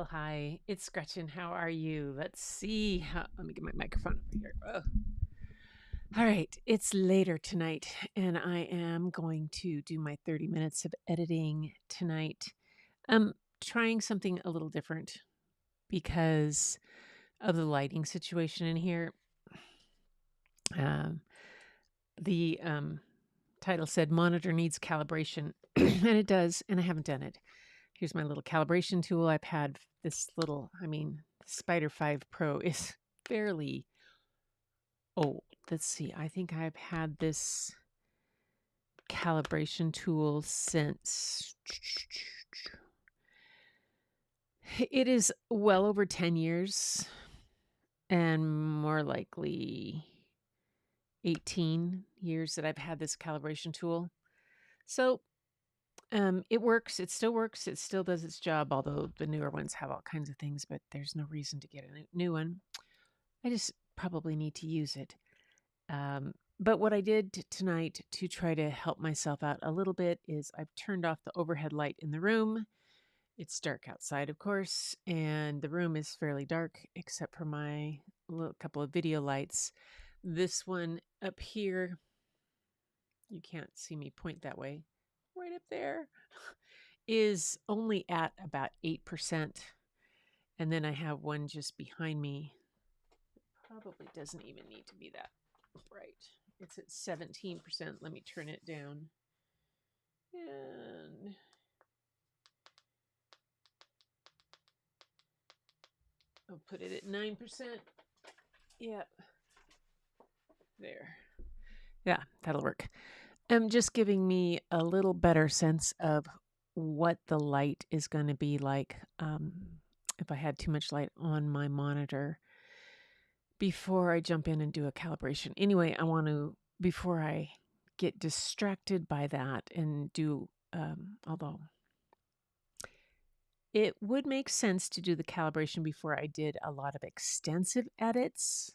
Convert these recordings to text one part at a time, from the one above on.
Well, hi, it's Gretchen. How are you? Let's see. Let me get my microphone over here. Oh. All right, it's later tonight, and I am going to do my 30 minutes of editing tonight. I'm trying something a little different because of the lighting situation in here. Um, the title said Monitor needs calibration, and it does, and I haven't done it. Here's my little calibration tool. I've had this little, Spider 5 Pro is fairly old. Let's see. I think I've had this calibration tool since it is well over 10 years and more likely 18 years that I've had this calibration tool. So it works. It still works. It still does its job, although the newer ones have all kinds of things, but there's no reason to get a new one. I just probably need to use it. But what I did tonight to try to help myself out a little bit is I've turned off the overhead light in the room. It's dark outside, of course, and the room is fairly dark except for my couple of video lights. This one up here, you can't see me point that way, right up there, is only at about 8%. And then I have one just behind me. Probably doesn't even need to be that bright. It's at 17%. Let me turn it down. And I'll put it at 9%. Yep. There. Yeah, that'll work. Just giving me a little better sense of what the light is going to be like if I had too much light on my monitor before I jump in and do a calibration. Anyway, I want to, before I get distracted by that and do, although it would make sense to do the calibration before I did a lot of extensive edits.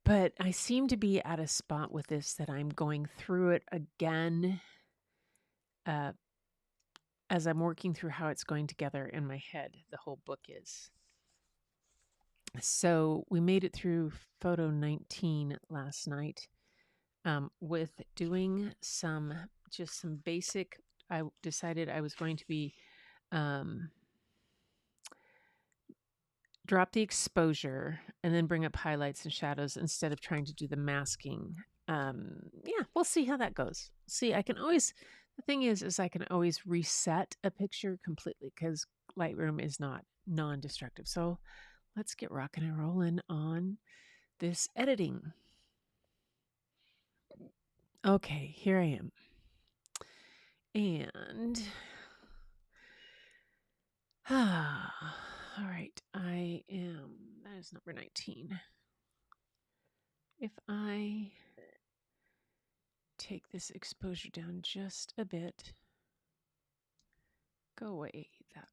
But I seem to be at a spot with this that I'm going through it again as I'm working through how it's going together in my head. The whole book is. So we made it through photo 19 last night with doing some basic. I decided I was going to be drop the exposure and then bring up highlights and shadows instead of trying to do the masking. Yeah, we'll see how that goes. See, I can always, the thing is I can always reset a picture completely because Lightroom is not non-destructive. So let's get rocking and rolling on this editing. Okay, here I am. And all right, that is number 19. If I take this exposure down just a bit, go away, that,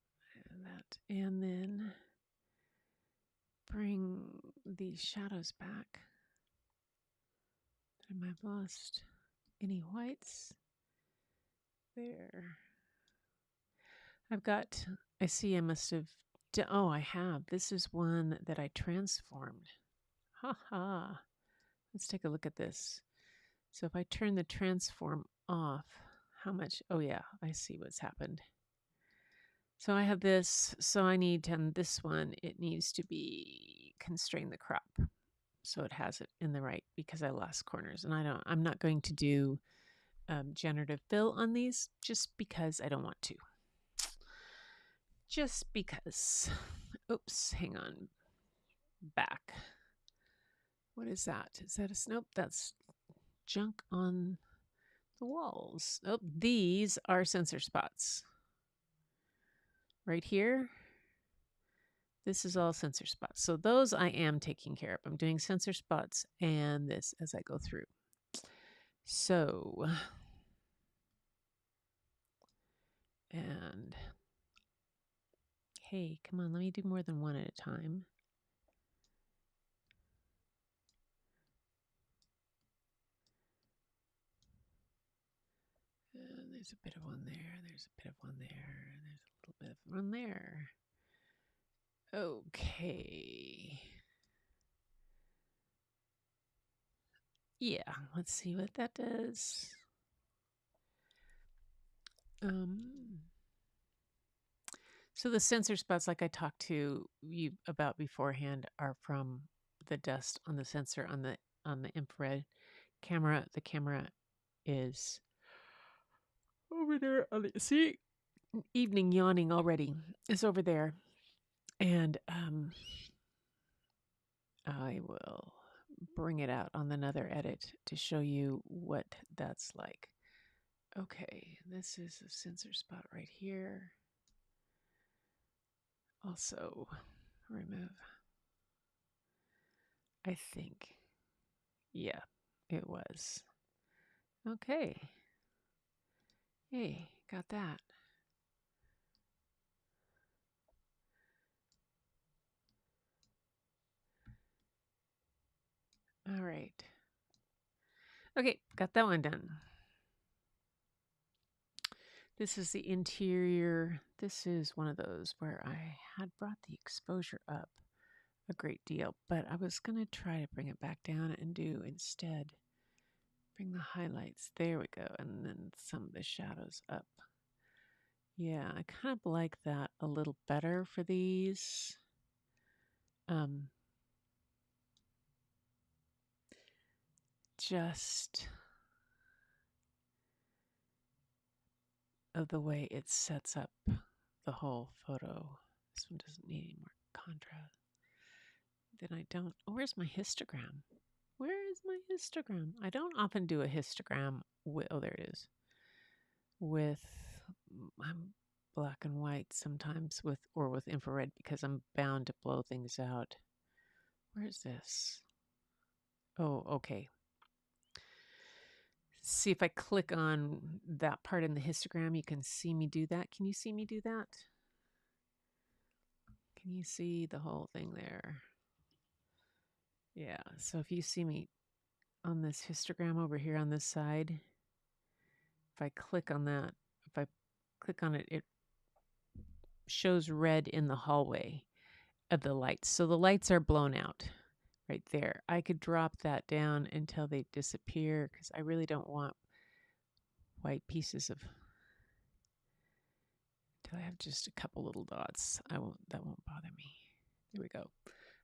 and then bring these shadows back. I have lost any whites. There. I see I must have, oh, I have. This is one that I transformed. Ha ha. Let's take a look at this. So if I turn the transform off, how much? Oh yeah, I see what's happened. So I have this, so I need this one, it needs to be constrain the crop. So it has it in the right because I lost corners. And I'm not going to do generative fill on these just because I don't want to. Just because. Oops, hang on. Back. What is that? Is that a nope? That's junk on the walls. Oh, these are sensor spots. Right here. This is all sensor spots. So those I am taking care of. I'm doing sensor spots and this as I go through. So, and hey, come on, let me do more than one at a time. And There's a bit of one there. There's a bit of one there. There's a little bit of one there. Okay. Yeah, let's see what that does. So the sensor spots, like I talked to you about beforehand, are from the dust on the sensor on the infrared camera. The camera is over there. See, evening yawning already is over there, and I will bring it out on another edit to show you what that's like. Okay, this is a sensor spot right here. Also, remove. I think, yeah, it was. Okay. Hey, got that. All right. Okay, got that one done. This is the interior. This is one of those where I had brought the exposure up a great deal, but I was going to try to bring it back down and do instead bring the highlights. There we go. And then some of the shadows up. Yeah, I kind of like that a little better for these. Just of the way it sets up the whole photo. This one doesn't need any more contrast. Then I don't. Oh, where's my histogram? Where is my histogram? I don't often do a histogram with, oh, there it is. With black and white sometimes with infrared because I'm bound to blow things out. Where's this? Oh, okay. See if I click on that part in the histogram, you can see me do that. Can you see me do that? Can you see the whole thing there? Yeah, so if you see me on this histogram over here on this side, if I click on that, if I click on it, it shows red in the hallway of the lights. So the lights are blown out right there. I could drop that down until they disappear because I really don't want white pieces of, until I have just a couple little dots. That won't bother me. There we go.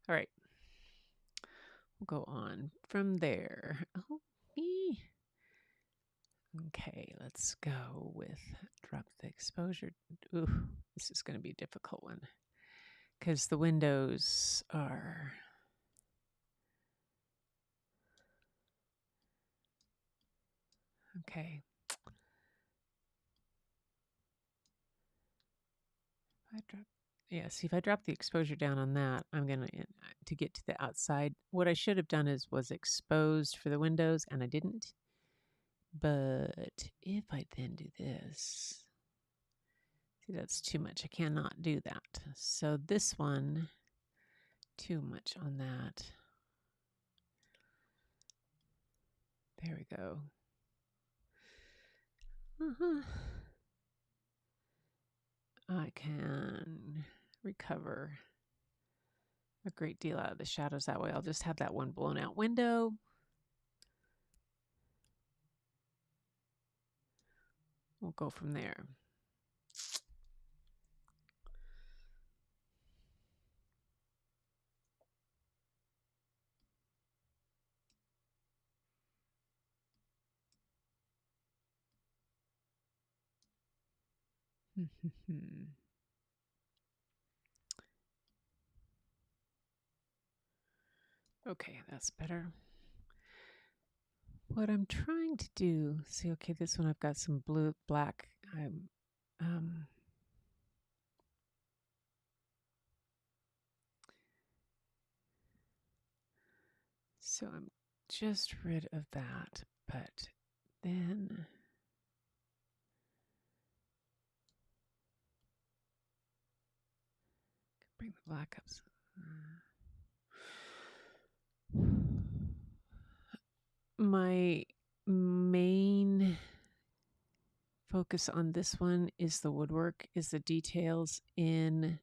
All right. We'll go on from there. Oh, me. Okay, let's go with drop the exposure. Ooh, this is going to be a difficult one because the windows are okay. See, if I drop the exposure down on that, I'm going to get to the outside. What I should have done was exposed for the windows, and I didn't. But if I then do this, see, that's too much. I cannot do that. So this one, too much on that. There we go. I can recover a great deal out of the shadows that way. I'll just have that one blown out window. We'll go from there. Okay, that's better. What I'm trying to do, see, okay, this one I've got some blue, black. So I'm just rid of that, but then bring the black up. My main focus on this one is the woodwork, is the details in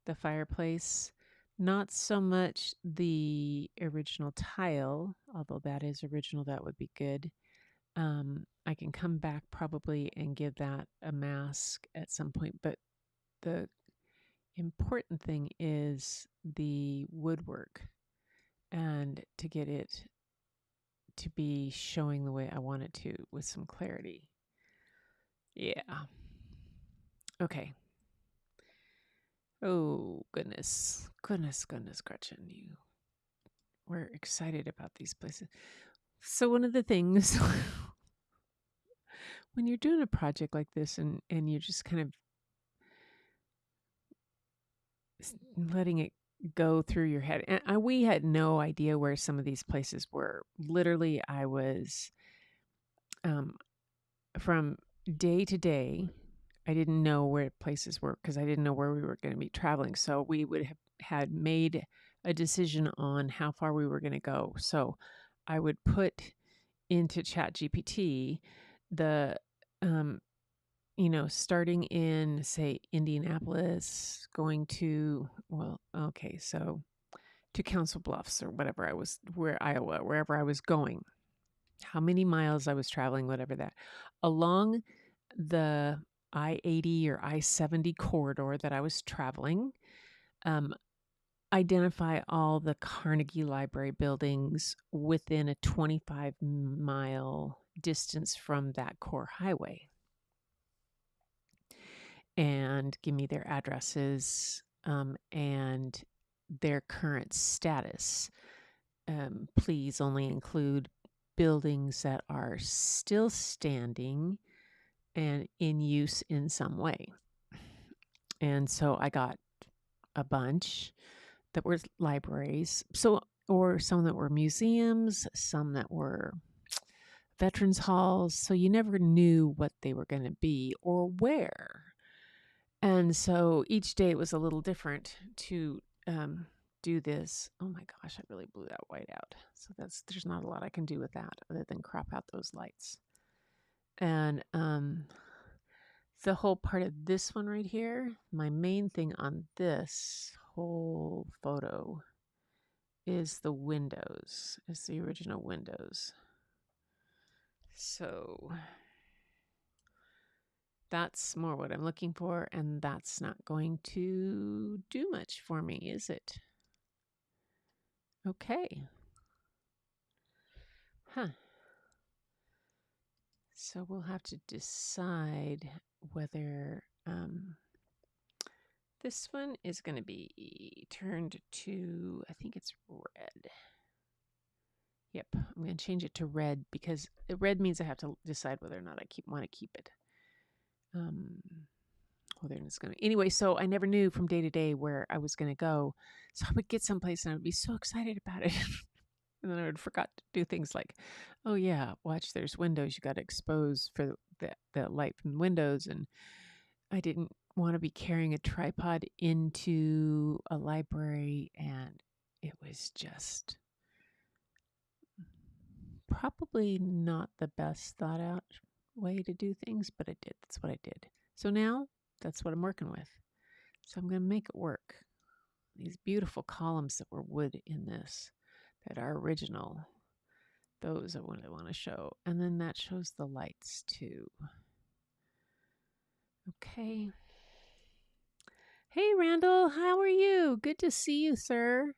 the fireplace. Not so much the original tile, although that is original, that would be good. I can come back probably and give that a mask at some point, but the important thing is the woodwork and to get it to be showing the way I want it to with some clarity. Yeah. Okay. Oh, goodness. Goodness, Gretchen. We're excited about these places. So one of the things when you're doing a project like this and you're just kind of letting it go through your head, and we had no idea where some of these places were. Literally, I was from day to day, I didn't know where places were because I didn't know where we were going to be traveling. So we would have had made a decision on how far we were going to go. So I would put into ChatGPT the, starting in, say, Indianapolis, going to, to Council Bluffs or whatever Iowa, wherever I was going, how many miles I was traveling, whatever that, along the I-80 or I-70 corridor that I was traveling, identify all the Carnegie Library buildings within a 25-mile distance from that core highway, and give me their addresses and their current status. Please only include buildings that are still standing and in use in some way. And so I got a bunch that were libraries, or some that were museums, some that were veterans halls. So you never knew what they were going to be or where. And so each day it was a little different to do this. Oh my gosh, I really blew that white out. So there's not a lot I can do with that other than crop out those lights. And the whole part of this one right here, my main thing on this whole photo is the windows, is the original windows. So that's more what I'm looking for, and that's not going to do much for me, is it? Okay. Huh. So we'll have to decide whether this one is going to be turned to, I think it's red. Yep, I'm going to change it to red because red means I have to decide whether or not I want to keep it. Anyway, so I never knew from day to day where I was going to go. So I would get someplace and I would be so excited about it. And then I would forget to do things like, oh yeah, watch, there's windows. You got to expose for the light from the windows. And I didn't want to be carrying a tripod into a library. And it was just probably not the best thought out way to do things, but I did. That's what I did. So now that's what I'm working with. So I'm going to make it work. These beautiful columns that were wood in this that are original, those are what I want to show. And then that shows the lights too. Okay. Hey, Randall, how are you? Good to see you, sir.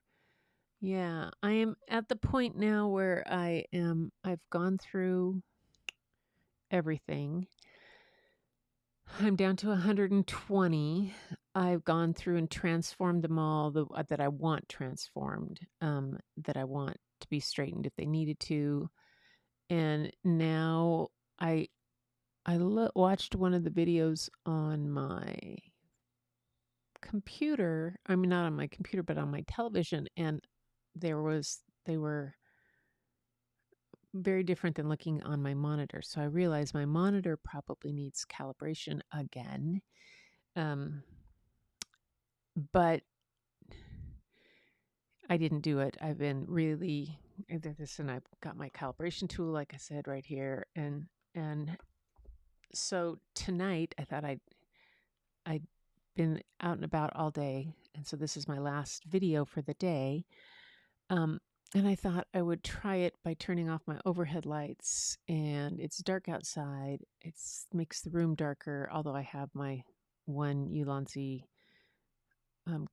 Yeah, I am at the point now where I've gone through everything. I'm down to 120. I've gone through and transformed them all that I want transformed, that I want to be straightened if they needed to. And now I watched one of the videos on my computer. I mean, not on my computer, but on my television. And they were very different than looking on my monitor. So I realized my monitor probably needs calibration again. But I didn't do it. I've been really into this, and I've got my calibration tool, like I said, right here. And So tonight I thought I'd been out and about all day, and so this is my last video for the day. And I thought I would try it by turning off my overhead lights, and it's dark outside. It makes the room darker, although I have my one Ulanzi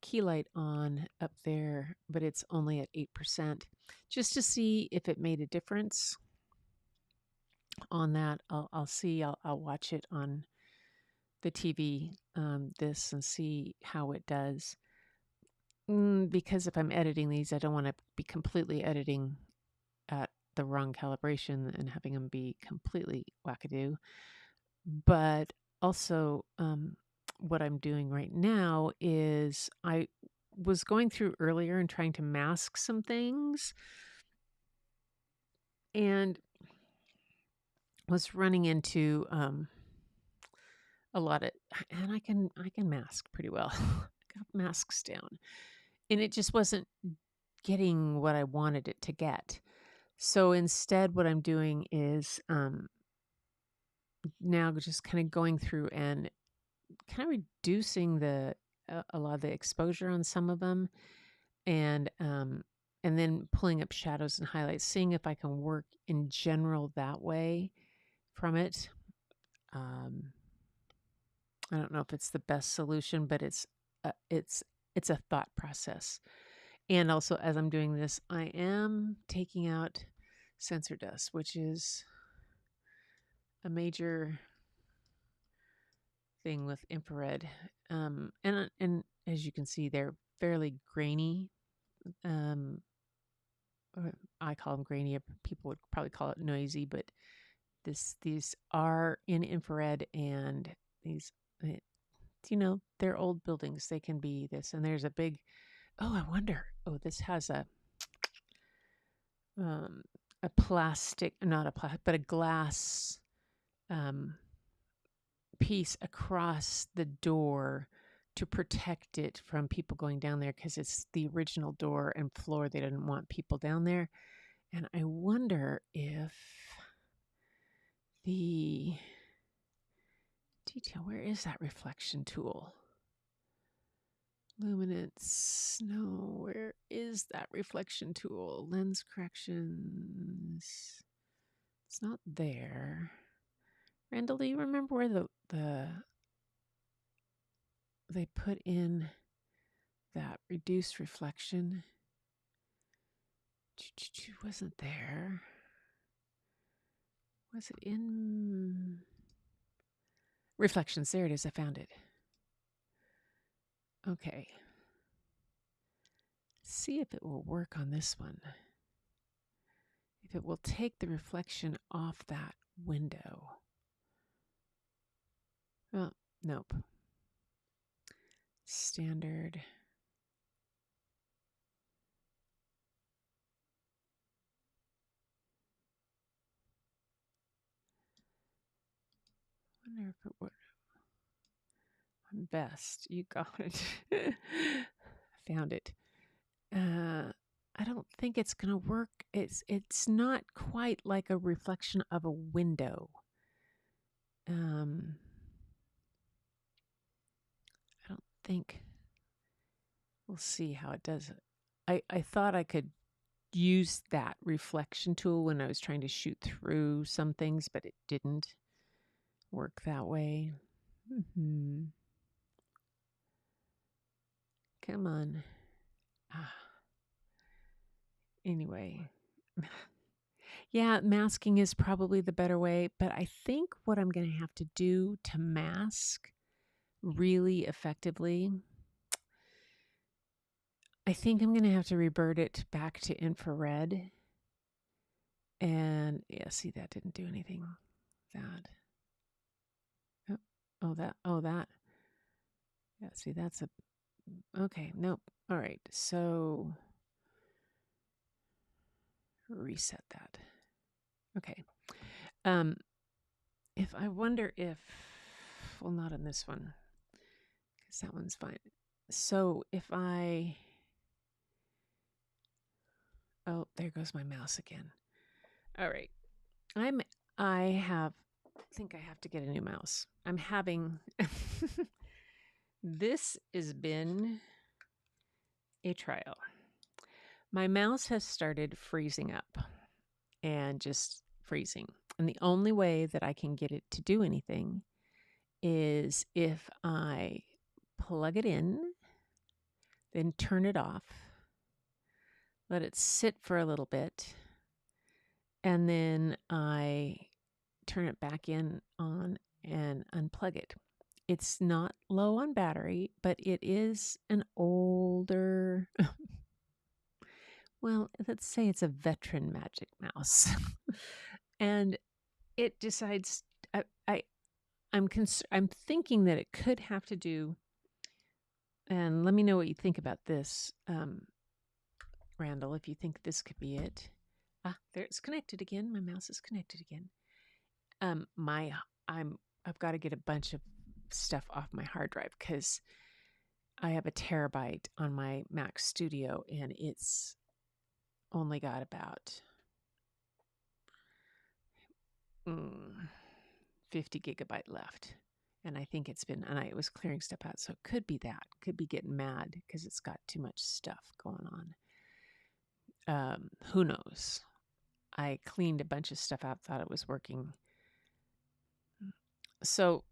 key light on up there, but it's only at 8%, just to see if it made a difference on that. I'll see. I'll watch it on the TV, this, and see how it does. Because if I'm editing these, I don't want to be completely editing at the wrong calibration and having them be completely wackadoo. But also, what I'm doing right now is I was going through earlier and trying to mask some things, and was running into a lot of, and I can mask pretty well. I got masks down, and it just wasn't getting what I wanted it to get. So instead, what I'm doing is now just kind of going through and kind of reducing a lot of the exposure on some of them, and then pulling up shadows and highlights, seeing if I can work in general that way from it. I don't know if it's the best solution, but it's a thought process. And also, as I'm doing this, I am taking out sensor dust, which is a major thing with infrared. And as you can see, they're fairly grainy. I call them grainy. People would probably call it noisy, but these are in infrared, and these, they're old buildings. They can be this, and there's a big. Oh, I wonder. Oh, this has a plastic, not a plastic, but a glass piece across the door to protect it from people going down there, because it's the original door and floor. They didn't want people down there. And I wonder if the detail, where is that reflection tool? Luminance, no, where is that reflection tool? Lens corrections, it's not there. Randall, do you remember where they put in that reduced reflection? Wasn't there? Was it in reflections? There it is. I found it. Okay. See if it will work on this one. If it will take the reflection off that window. Oh, nope. Standard. Wonder if it would. On best, you got it. Found it. I don't think it's gonna work. It's not quite like a reflection of a window. I don't think. We'll see how it does. I thought I could use that reflection tool when I was trying to shoot through some things, but it didn't work that way. Come on. Anyway. Yeah, masking is probably the better way, but I think what I'm going to have to do to mask really effectively, I think I'm going to have to revert it back to infrared. And yeah, see, that didn't do anything. That. That. Yeah, see, that's a. Okay, nope. All right, so reset that. Okay. If I wonder if, well, not on this one, because that one's fine. So if I, oh, there goes my mouse again. All right. I have think I have to get a new mouse. I'm having this has been a trial. My mouse has started freezing up and just freezing. And the only way that I can get it to do anything is if I plug it in, then turn it off, let it sit for a little bit, and then I turn it back in on and unplug it. It's not low on battery, but it is an older, well, let's say it's a veteran Magic Mouse. And it decides, I'm thinking that it could have to do, and let me know what you think about this, Randall, if you think this could be it. There it's connected again. My mouse is connected again. I've got to get a bunch of stuff off my hard drive because I have a terabyte on my Mac Studio and it's only got about 50 gigabyte left. And I think it was clearing stuff out. So it could be that. Could be getting mad because it's got too much stuff going on. Who knows? I cleaned a bunch of stuff out, thought it was working. So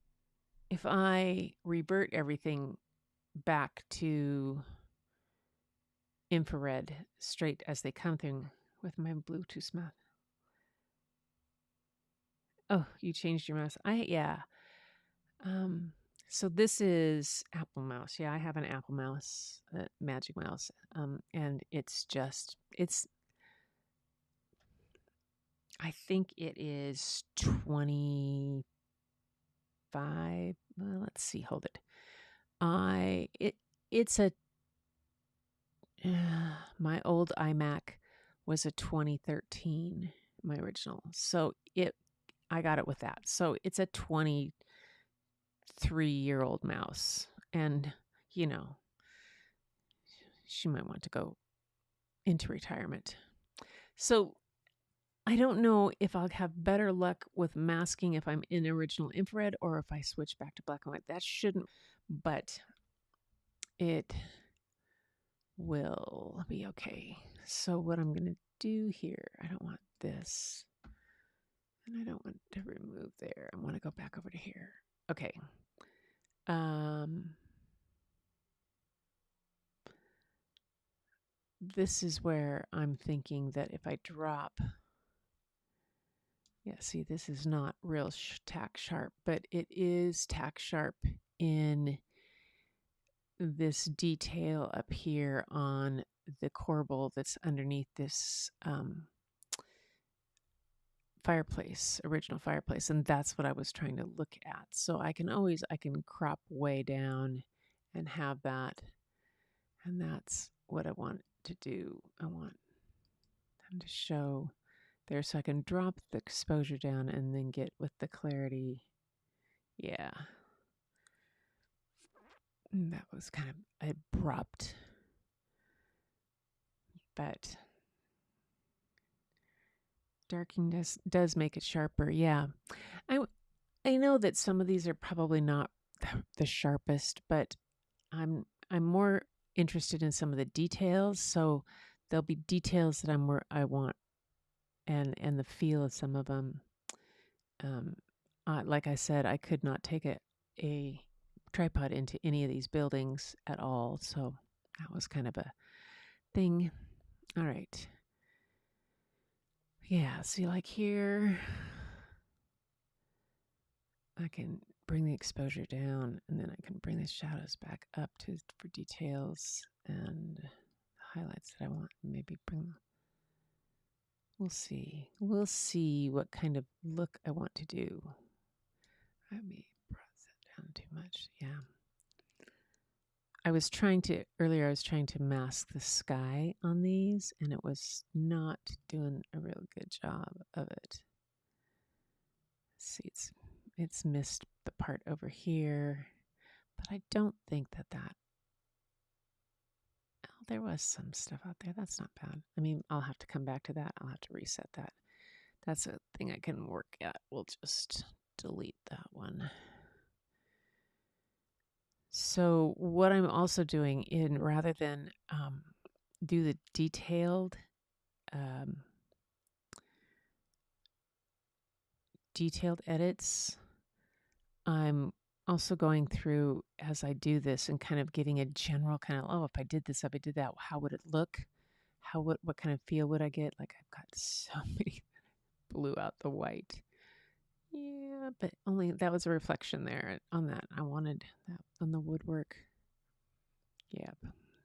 if I revert everything back to infrared straight as they come through with my Bluetooth mouse. Oh, you changed your mouse. Yeah. So this is Apple mouse. Yeah, I have an Apple mouse, Magic Mouse. And I think it is 25. Well, let's see. Hold it. It's a, my old iMac was a 2013, my original. So I got it with that. So it's a 23-year-old mouse. And, she might want to go into retirement. So I don't know if I'll have better luck with masking if I'm in original infrared or if I switch back to black and white. That shouldn't, but it will be okay. So what I'm going to do here, I don't want this. And I don't want to remove there. I want to go back over to here. Okay. This is where I'm thinking that if I drop, yeah, see, this is not real tack sharp, but it is tack sharp in this detail up here on the corbel that's underneath this fireplace, original fireplace. And that's what I was trying to look at. So I can crop way down and have that. And that's what I want to do. I want them to show there so I can drop the exposure down and then get with the clarity. Yeah. That was kind of abrupt. But darking does make it sharper. Yeah. I know that some of these are probably not the sharpest, but I'm more interested in some of the details. So there'll be details that I want, and the feel of some of them. Like I said, I could not take a tripod into any of these buildings at all. So that was kind of a thing. All right. Yeah, see, like here, I can bring the exposure down, and then I can bring the shadows back up for details and the highlights that I want. Maybe bring. We'll see. We'll see what kind of look I want to do. I may brought that down too much. Yeah. I was trying to mask the sky on these, and it was not doing a real good job of it. Let's see, it's missed the part over here, but I don't think that there was some stuff out there. That's not bad. I mean, I'll have to come back to that. I'll have to reset that. That's a thing I can work at. We'll just delete that one. So what I'm also doing rather than do the detailed edits, I'm also going through as I do this and kind of getting a general kind of, oh, if I did this, if I did that, how would it look? What kind of feel would I get? Like I've got so many blew out the white. Yeah, but only that was a reflection there on that. I wanted that on the woodwork. Yep.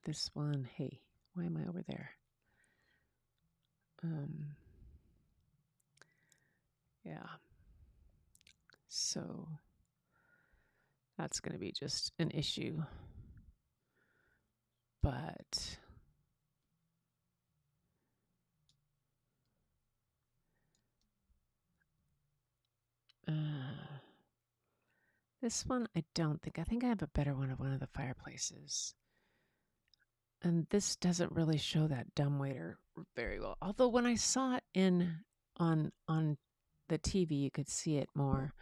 This one, hey, why am I over there? Yeah. So that's going to be just an issue. But this one, I think I have a better one of the fireplaces. And this doesn't really show that dumbwaiter very well. Although when I saw it on the TV, you could see it more.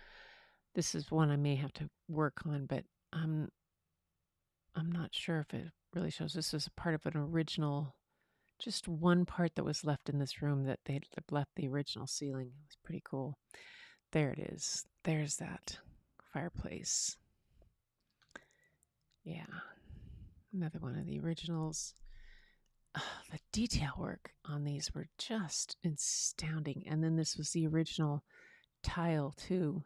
This is one I may have to work on, but I'm not sure if it really shows. This is a part of an original, just one part that was left in this room that they'd left the original ceiling. It was pretty cool. There it is. There's that fireplace. Yeah. Another one of the originals. The detail work on these were just astounding. And then this was the original tile too.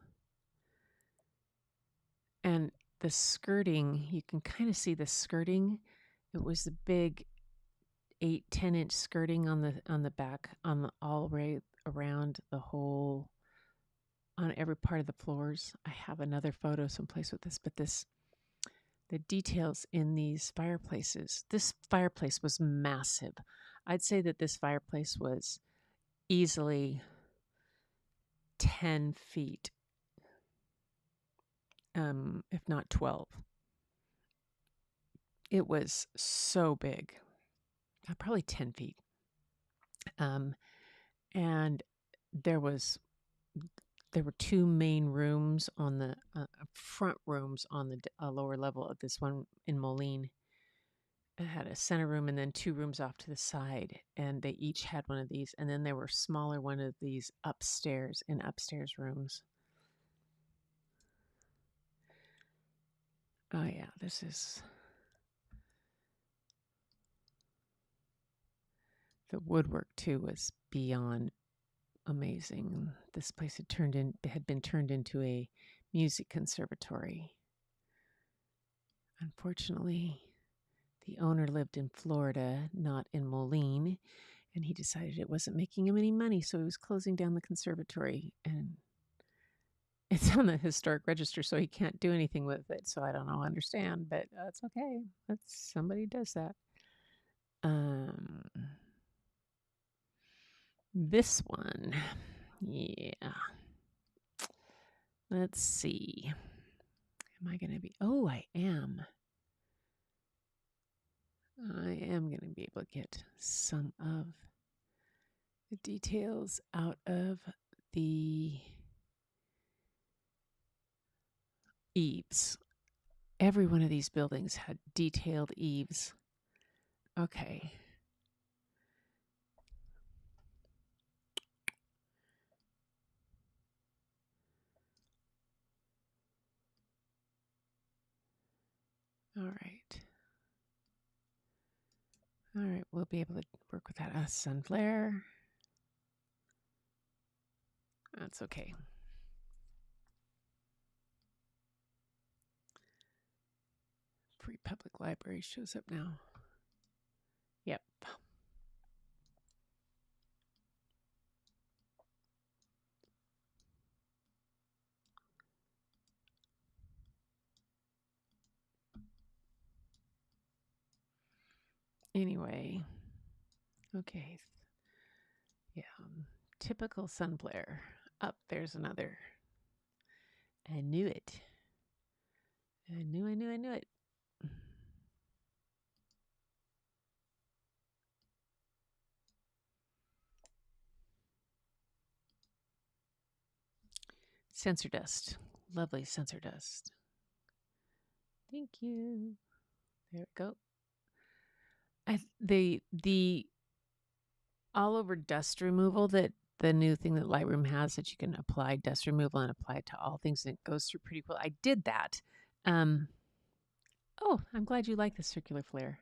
And the skirting, you can kind of see the skirting. It was the big 8-10 inch skirting on the back, all the way around the whole, on every part of the floors. I have another photo someplace with this, but the details in these fireplaces. This fireplace was massive. I'd say that this fireplace was easily 10 feet, if not 12. It was so big, probably 10 feet. And there were two main rooms on the front rooms on the lower level of this one in Moline. It had a center room and then two rooms off to the side, and they each had one of these. And then there were smaller one of these upstairs rooms. Oh yeah, this is the woodwork too was beyond amazing. This place had been turned into a music conservatory. Unfortunately, the owner lived in Florida, not in Moline, and he decided it wasn't making him any money, so he was closing down the conservatory. And it's on the historic register, so he can't do anything with it. So I don't know, understand, but that's okay. Somebody does that. This one, yeah. Let's see. Am I going to be? Oh, I am. I am going to be able to get some of the details out of the eaves. Every one of these buildings had detailed eaves. Okay. All right. All right, we'll be able to work with that. Sun flare. That's okay. Free Public Library shows up now. Yep. Anyway, okay. Yeah, typical sun flare. Up, there's another. I knew it. I knew it. Sensor dust. Lovely sensor dust. Thank you. There we go. The all over dust removal, that the new thing that Lightroom has, that you can apply dust removal and apply it to all things, and it goes through pretty well. I did that. Oh, I'm glad you like the circular flare.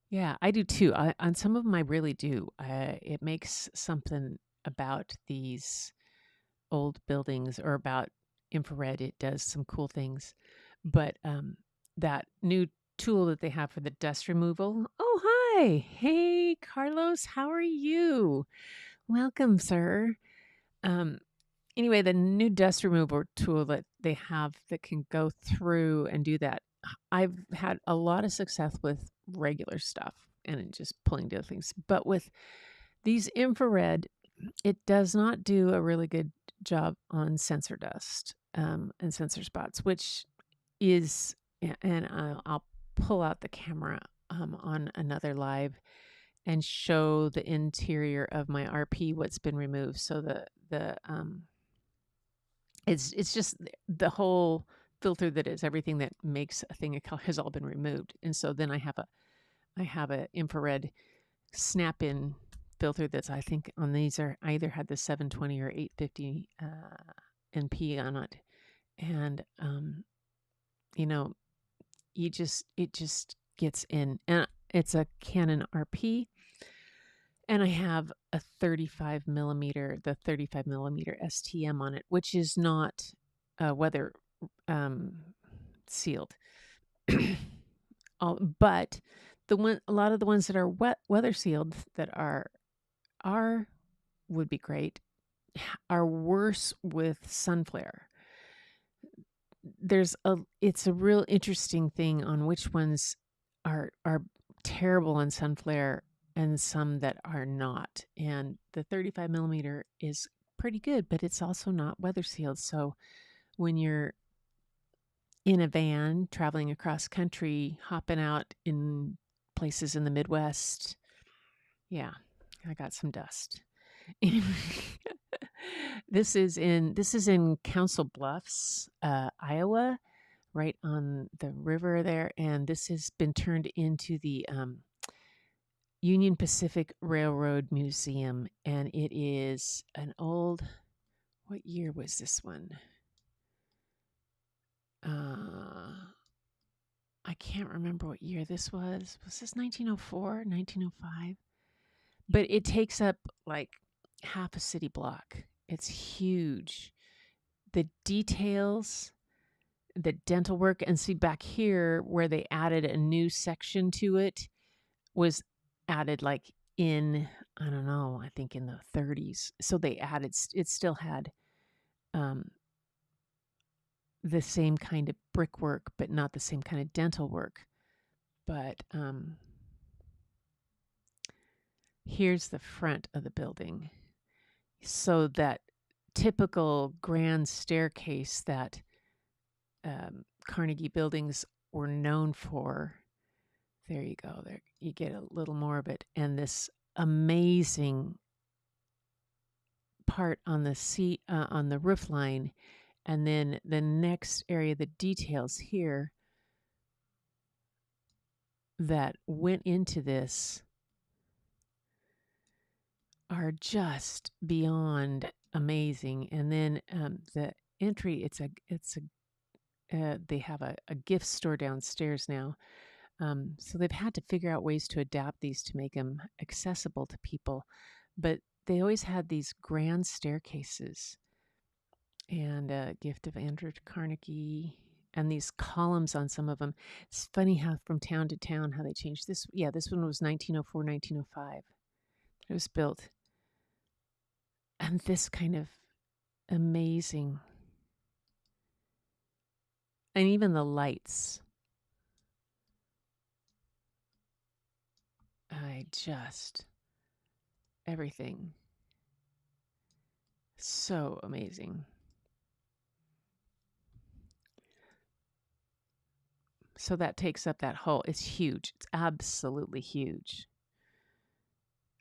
Yeah, I do too. On some of them, I really do. It makes something about these old buildings, or about infrared. It does some cool things. But that new tool that they have for the dust removal. Oh, hi. Hey, Carlos. How are you? Welcome, sir. Anyway, the new dust removal tool that they have that can go through and do that, I've had a lot of success with regular stuff and just pulling together things. But with these infrared, it does not do a really good job on sensor dust and sensor spots, which is, and I'll pull out the camera on another live and show the interior of my RP, what's been removed. So it's just the whole filter that is everything that makes a thing a color has all been removed. And so then I have a infrared snap-in filter that's, I think on these I either had the 720 or 850 NP on it. And it just gets in. And it's a Canon RP. And I have a 35 millimeter STM on it, which is not weather sealed. But a lot of the ones that are weather sealed that would be great, are worse with sun flare. It's a real interesting thing on which ones are terrible on sun flare and some that are not. And the 35 millimeter is pretty good, but it's also not weather sealed. So when you're in a van traveling across country, hopping out in places in the Midwest, yeah, I got some dust. This is in Council Bluffs, Iowa, right on the river there, and this has been turned into the Union Pacific Railroad Museum, and it is an old. What year was this one? I can't remember what year this was. Was this 1904, 1905? But it takes up like half a city block. It's huge. The details, the dental work, and see back here where they added a new section to it was added like in, I don't know, I think in the 30s. So they added, it still had the same kind of brickwork, but not the same kind of dental work. But here's the front of the building. So that typical grand staircase that Carnegie buildings were known for. There you go. There you get a little more of it. And this amazing part on the roof line. And then the next area, the details here that went into this are just beyond amazing. And then the entry, they have a gift store downstairs now. So they've had to figure out ways to adapt these to make them accessible to people. But they always had these grand staircases, and a gift of Andrew Carnegie, and these columns on some of them. It's funny how from town to town, how they changed this. Yeah, this one was 1904, 1905. It was built. And this kind of amazing. And even the lights. Everything. So amazing. So that takes up that whole, it's huge. It's absolutely huge.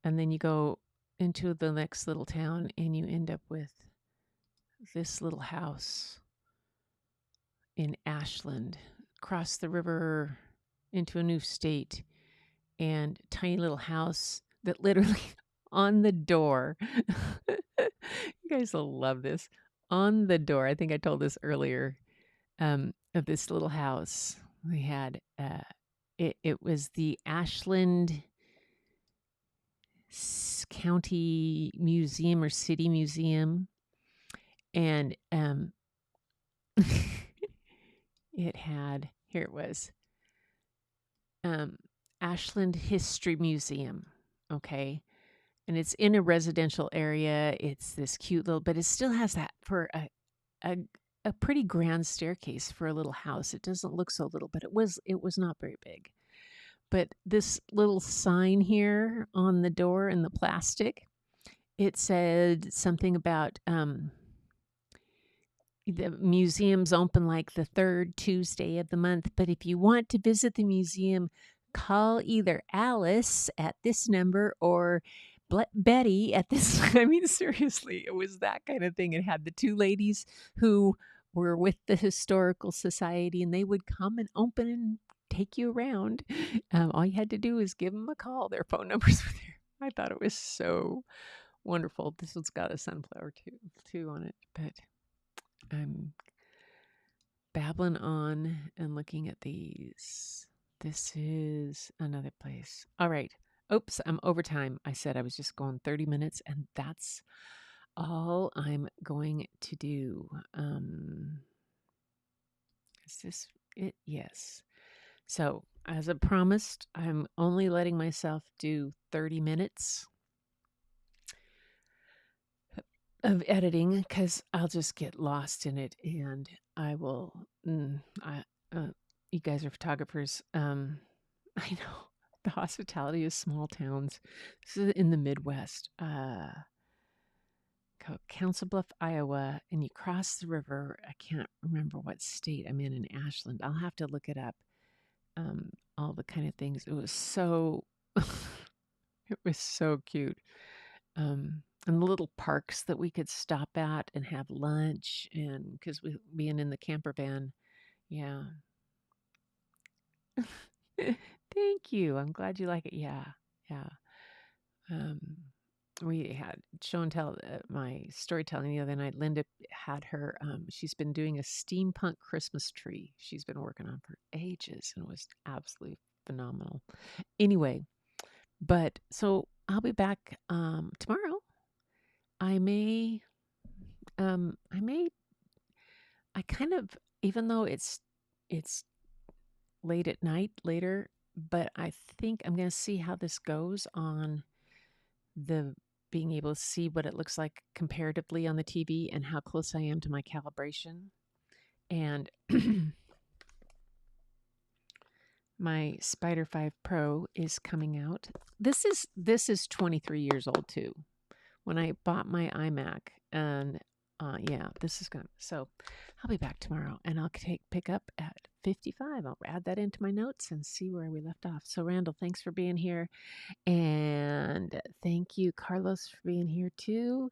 And then you go into the next little town and you end up with this little house in Ashland, across the river into a new state, and tiny little house that literally on the door, you guys will love this. On the door, I think I told this earlier, of this little house, we had it was the Ashland County Museum or City Museum, and it had, here it was, Ashland History Museum, okay? And it's in a residential area. It's this cute little, but it still has that for a pretty grand staircase for a little house. It doesn't look so little, but it was not very big. But this little sign here on the door in the plastic, it said something about the museum's open like the third Tuesday of the month, but if you want to visit the museum, call either Alice at this number or Betty at this. I mean, seriously, it was that kind of thing. It had the two ladies who were with the Historical Society, and they would come and open and take you around. All you had to do was give them a call. Their phone numbers were there. I thought it was so wonderful. This one's got a sunflower too on it, but I'm babbling on and looking at these. This is another place. All right. Oops, I'm over time. I said I was just going 30 minutes, and that's all I'm going to do. Is this it? Yes. So, as I promised, I'm only letting myself do 30 minutes of editing because I'll just get lost in it, and I will. You guys are photographers. I know the hospitality of small towns. This is in the Midwest. Council Bluff, Iowa, and you cross the river. I can't remember what state I'm in Ashland. I'll have to look it up. All the kind of things. It was so, it was so cute. And the little parks that we could stop at and have lunch, and because we being in the camper van, yeah. Thank you. I'm glad you like it. Yeah, yeah. We had show and tell my storytelling the other night. Linda had her. She's been doing a steampunk Christmas tree. She's been working on for ages, and it was absolutely phenomenal. Anyway, but so I'll be back tomorrow. I kind of, even though it's late at night later, but I think I'm going to see how this goes on the being able to see what it looks like comparatively on the TV and how close I am to my calibration. And my Spider 5 Pro is coming out. This is 23 years old too. When I bought my iMac, and yeah, this is going. So I'll be back tomorrow, and I'll pick up at 55. I'll add that into my notes and see where we left off. So Randall, thanks for being here, and thank you, Carlos, for being here too.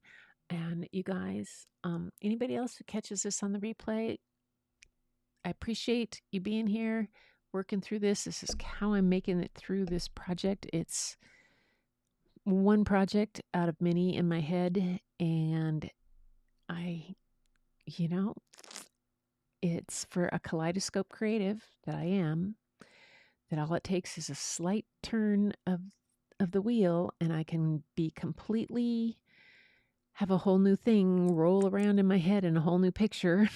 And you guys, anybody else who catches this on the replay, I appreciate you being here, working through this. This is how I'm making it through this project. It's one project out of many in my head, and it's for a kaleidoscope creative that I am, that all it takes is a slight turn of the wheel, and I can be completely have a whole new thing roll around in my head in a whole new picture.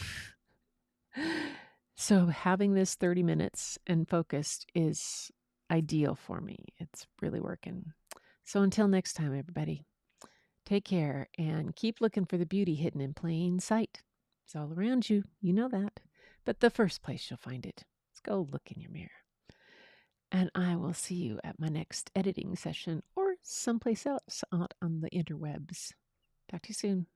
So having this 30 minutes and focused is ideal for me. It's really working. So until next time, everybody, take care and keep looking for the beauty hidden in plain sight. It's all around you. You know that. But the first place you'll find it is go look in your mirror. And I will see you at my next editing session or someplace else out on the interwebs. Talk to you soon.